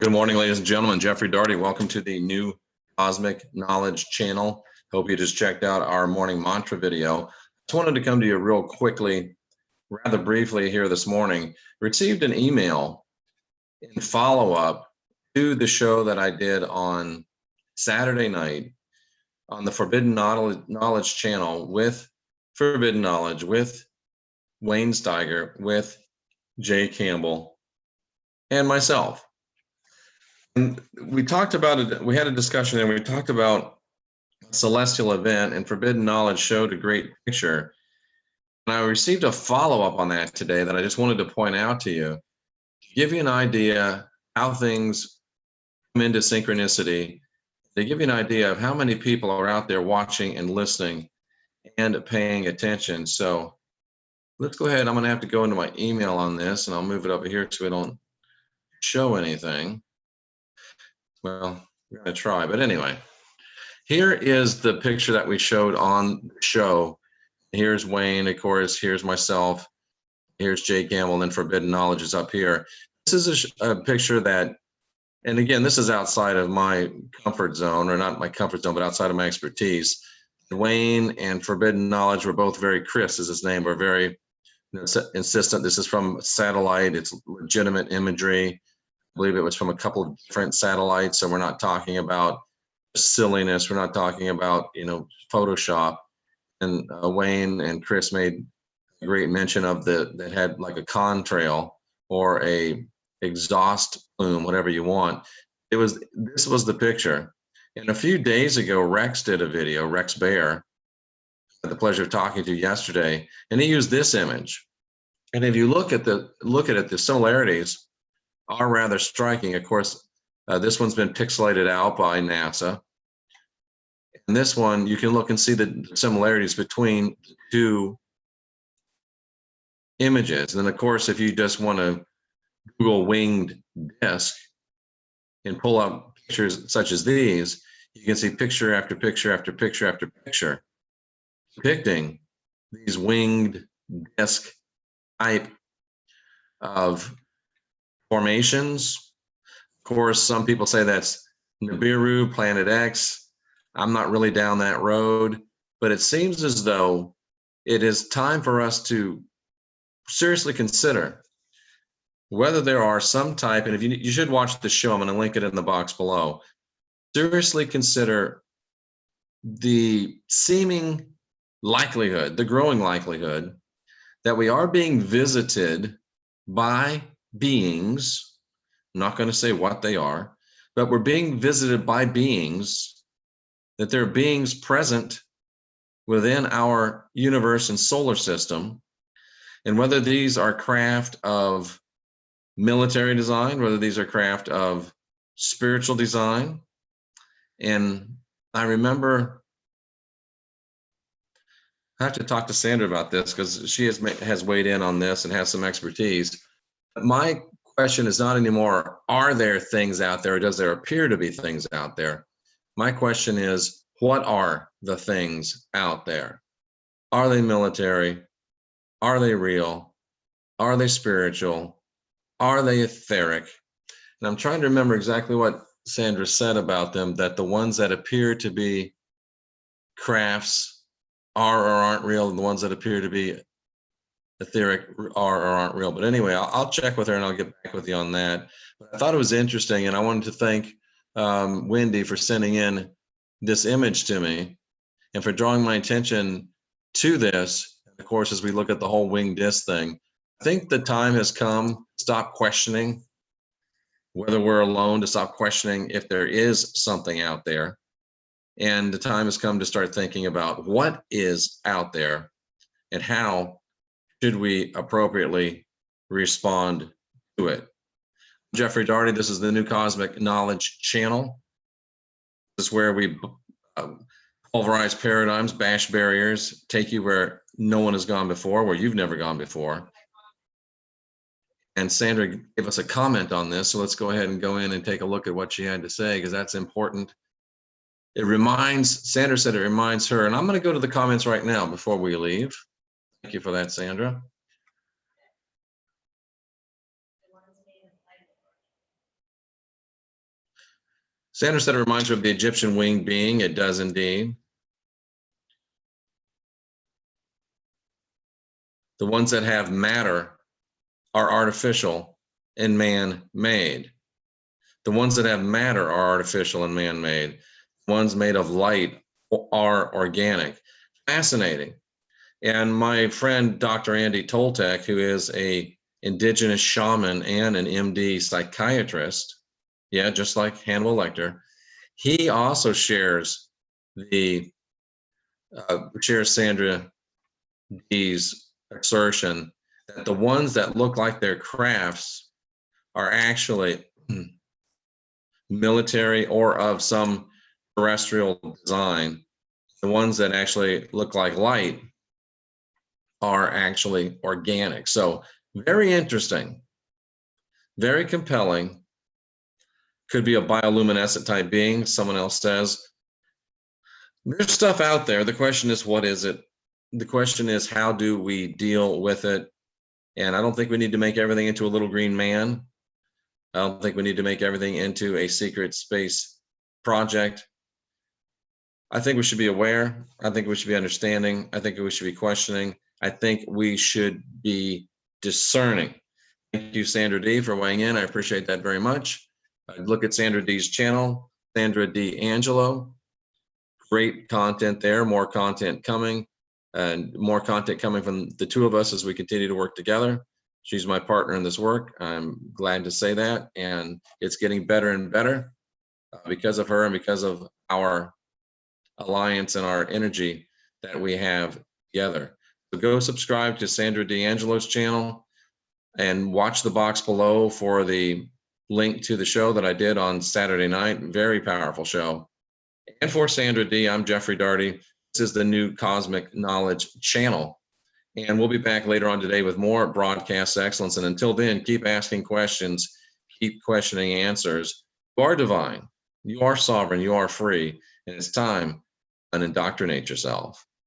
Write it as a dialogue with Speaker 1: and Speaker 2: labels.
Speaker 1: Good morning, ladies and gentlemen. Jeffrey Daugherty. Welcome to the new Cosmic Knowledge channel. Hope you just checked out our morning mantra video. Just wanted to come to you real quickly, rather briefly here this morning. Received an email in follow-up to the show that I did on Saturday night on the Forbidden Knowledge channel with Forbidden Knowledge, with Wayne Steiger, with Jay Campbell, and myself. And we talked about it, we had a discussion and we talked about a celestial event, and Forbidden Knowledge showed a great picture. And I received a follow-up on that today that I just wanted to point out to you, to give you an idea how things come into synchronicity, to give you an idea of how many people are out there watching and listening and paying attention. So let's go ahead. I'm going to have to go into my email on this, and I'll move it over here so we don't show anything. Well, we're going to try, but anyway, here is the picture that we showed on the show. Here's Wayne, of course, here's myself, here's Jay Campbell, and then Forbidden Knowledge is up here. This is a picture that, and again, this is outside of my comfort zone, or not my comfort zone, but outside of my expertise. Wayne and Forbidden Knowledge were both very, Chris is his name, were very insistent. This is from satellite, it's legitimate imagery. I believe it was from a couple of different satellites, so we're not talking about silliness, we're not talking about, Photoshop. And Wayne and Chris made a great mention of that had like a contrail or a exhaust plume, whatever you want. This was the picture. And a few days ago, Rex did a video, Rex Bear, I had the pleasure of talking to yesterday, and he used this image. And if you look at it, the similarities are rather striking. Of course, this one's been pixelated out by NASA. And this one, you can look and see the similarities between the two images. And then, of course, if you just want to Google winged disc and pull up pictures such as these, you can see picture after picture after picture after picture depicting these winged disc type of formations. Of course, some people say that's Nibiru, Planet X. I'm not really down that road, but it seems as though it is time for us to seriously consider whether there are some type, and if you should watch the show, I'm going to link it in the box below. Seriously consider the seeming likelihood, the growing likelihood that we are being visited by beings. I'm not going to say what they are, but we're being visited by beings, that there are beings present within our universe and solar system. And whether these are craft of military design, whether these are craft of spiritual design. And I remember, I have to talk to Sandra about this because she has weighed in on this and has some expertise. My question is not anymore, are there things out there, or does there appear to be things out there? My question is, what are the things out there? Are they military? Are they real? Are they spiritual? Are they etheric? And I'm trying to remember exactly what Sandra said about them, that the ones that appear to be crafts are or aren't real, and the ones that appear to be etheric are or aren't real. But anyway, I'll check with her and I'll get back with you on that. But I thought it was interesting, and I wanted to thank Wendy for sending in this image to me and for drawing my attention to this. Of course, as we look at the whole winged disc thing, I think the time has come to stop questioning whether we're alone, to stop questioning if there is something out there. And the time has come to start thinking about what is out there and how should we appropriately respond to it. I'm Jeffrey Daugherty. This is the new Cosmic Knowledge channel. This is where we pulverize paradigms, bash barriers, take you where no one has gone before, where you've never gone before. And Sandra gave us a comment on this, so let's go ahead and go in and take a look at what she had to say, because that's important. Sandra said it reminds her, and I'm going to go to the comments right now before we leave. Thank you for that, Sandra. Sandra said it reminds her of the Egyptian winged being. It does indeed. The ones that have matter are artificial and man-made. The ones that have matter are artificial and man-made. Ones made of light are organic. Fascinating. And my friend, Dr. Andy Toltek, who is a indigenous shaman and an MD psychiatrist, yeah, just like Hannibal Lecter, he also shares Sandra D's assertion that the ones that look like they're crafts are actually military or of some terrestrial design. The ones that actually look like light are actually organic. So very interesting, very compelling. Could be a bioluminescent type being, someone else says. There's stuff out there. The question is, what is it? The question is, how do we deal with it? And I don't think we need to make everything into a little green man. I don't think we need to make everything into a secret space project. I think we should be aware. I think we should be understanding. I think we should be questioning. I think we should be discerning. Thank you, Sandra D, for weighing in. I appreciate that very much. Look at Sandra D's channel, Sandra D. Angelo. Great content there, more content coming, and more content coming from the two of us as we continue to work together. She's my partner in this work. I'm glad to say that, and it's getting better and better because of her and because of our alliance and our energy that we have together. So go subscribe to Sandra D'Angelo's channel and watch the box below for the link to the show that I did on Saturday night. Very powerful show. And for Sandra D, I'm Jeffrey Daugherty. This is the new Cosmic Knowledge channel. And we'll be back later on today with more broadcast excellence. And until then, keep asking questions, keep questioning answers. You are divine, you are sovereign, you are free, and it's time to unindoctrinate yourself.